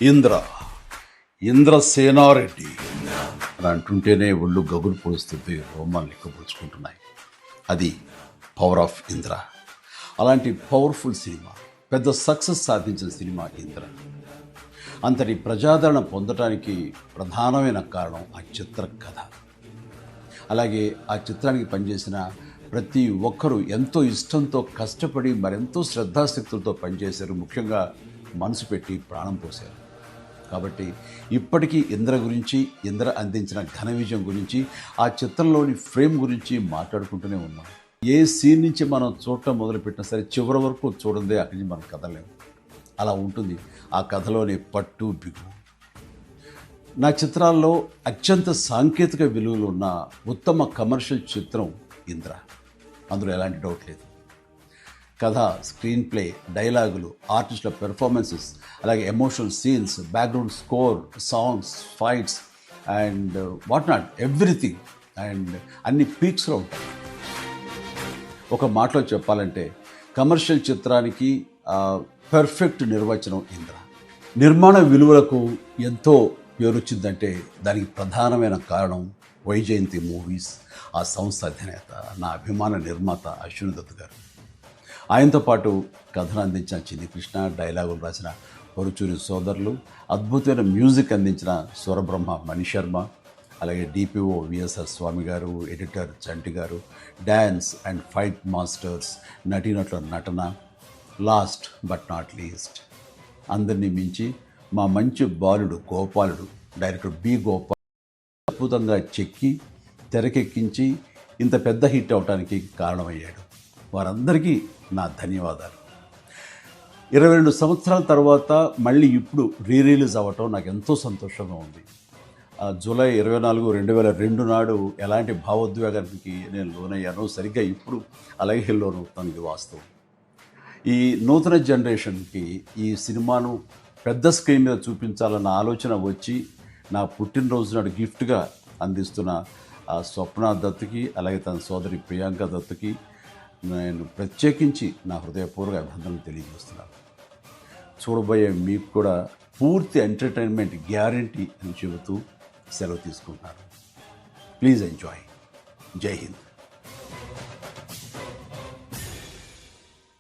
ఇంద్ర ఇంద్రసేనారెడ్డి అని అంటుంటేనే ఒళ్ళు గగురు పొడుస్తుంది, రోమాలు లెక్కపరుచుకుంటున్నాయి. అది పవర్ ఆఫ్ ఇంద్ర. అలాంటి పవర్ఫుల్ సినిమా, పెద్ద సక్సెస్ సాధించిన సినిమా ఇంద్ర. అంతటి ప్రజాదరణ పొందటానికి ప్రధానమైన కారణం ఆ చిత్ర కథ. అలాగే ఆ చిత్రానికి పనిచేసిన ప్రతి ఒక్కరూ ఎంతో ఇష్టంతో కష్టపడి మరెంతో శ్రద్ధాశక్తులతో పనిచేశారు. ముఖ్యంగా మనసు పెట్టి ప్రాణం పోశారు. కాబట్టి ఇప్పటికీ ఇంద్ర గురించి, ఇంద్ర అందించిన ఘన విజయం గురించి, ఆ చిత్రంలోని ఫ్రేమ్ గురించి మాట్లాడుకుంటూనే ఉన్నాం. ఏ సీన్ నుంచి మనం చూడటం మొదలుపెట్టినా సరే చివరి వరకు చూడందే అక్కడి నుంచి మనం కదలేము. అలా ఉంటుంది ఆ కథలోని పట్టు బిగువు. నా చిత్రాల్లో అత్యంత సాంకేతిక విలువలు ఉన్న ఉత్తమ కమర్షియల్ చిత్రం ఇంద్ర. అందులో ఎలాంటి డౌట్ లేదు. కథ, స్క్రీన్ ప్లే, డైలాగులు, ఆర్టిస్టుల పెర్ఫార్మెన్సెస్, అలాగే emotional scenes, background score, songs, fights and what not, everything. And అన్ని పీక్స్లో ఉంటాయి. ఒక మాటలో చెప్పాలంటే కమర్షియల్ చిత్రానికి పర్ఫెక్ట్ నిర్వచనం ఇంద్ర. నిర్మాణ విలువలకు ఎంతో పేరొచ్చిందంటే దానికి ప్రధానమైన కారణం వైజయంతి మూవీస్, ఆ సంస్థ అధినేత, నా అభిమాన నిర్మాత అశ్విని దత్ గారు. ఆయనతో పాటు కథను అందించిన చిన్ని కృష్ణ, డైలాగులు రాసిన పరుచూరి సోదరులు, అద్భుతమైన మ్యూజిక్ అందించిన స్వరబ్రహ్మ మణిశర్మ, అలాగే డిపిఓ విఎస్ఆర్ స్వామి గారు, ఎడిటర్ చంటి గారు, డ్యాన్స్ అండ్ ఫైట్ మాస్టర్స్, నటీనటుల నటన, లాస్ట్ బట్ నాట్ లీస్ట్ అందరినీ మించి మా మంచి బాలుడు గోపాలుడు, డైరెక్టర్ బి గోపాల్ అద్భుతంగా చెక్కి తెరకెక్కించి ఇంత పెద్ద హిట్ అవడానికి కారణమయ్యాడు. వారందరికీ నా ధన్యవాదాలు. 22 సంవత్సరాల తర్వాత మళ్ళీ ఇప్పుడు రిలీజ్ అవ్వటం నాకు ఎంతో సంతోషంగా ఉంది. జూలై 24, 2002 నాడు ఎలాంటి భావోద్వేగానికి నేను లోనయ్యానో సరిగ్గా ఇప్పుడు అలాగే లోనవుతాను. ఇది వాస్తవం. ఈ నూతన జనరేషన్కి ఈ సినిమాను పెద్ద స్క్రీన్ మీద చూపించాలన్న ఆలోచన వచ్చి నా పుట్టినరోజు నాడు గిఫ్ట్గా అందిస్తున్న స్వప్న దత్తుకి, అలాగే తన సోదరి ప్రియాంక దత్తుకి నేను ప్రత్యేకించి నా హృదయపూర్వక అభినందనలు తెలియజేస్తున్నాను. చూడబోయే మీకు కూడా పూర్తి ఎంటర్టైన్మెంట్ గ్యారంటీ అని చెబుతూ సెలవు తీసుకుంటున్నాను. Please enjoy. జై హింద్.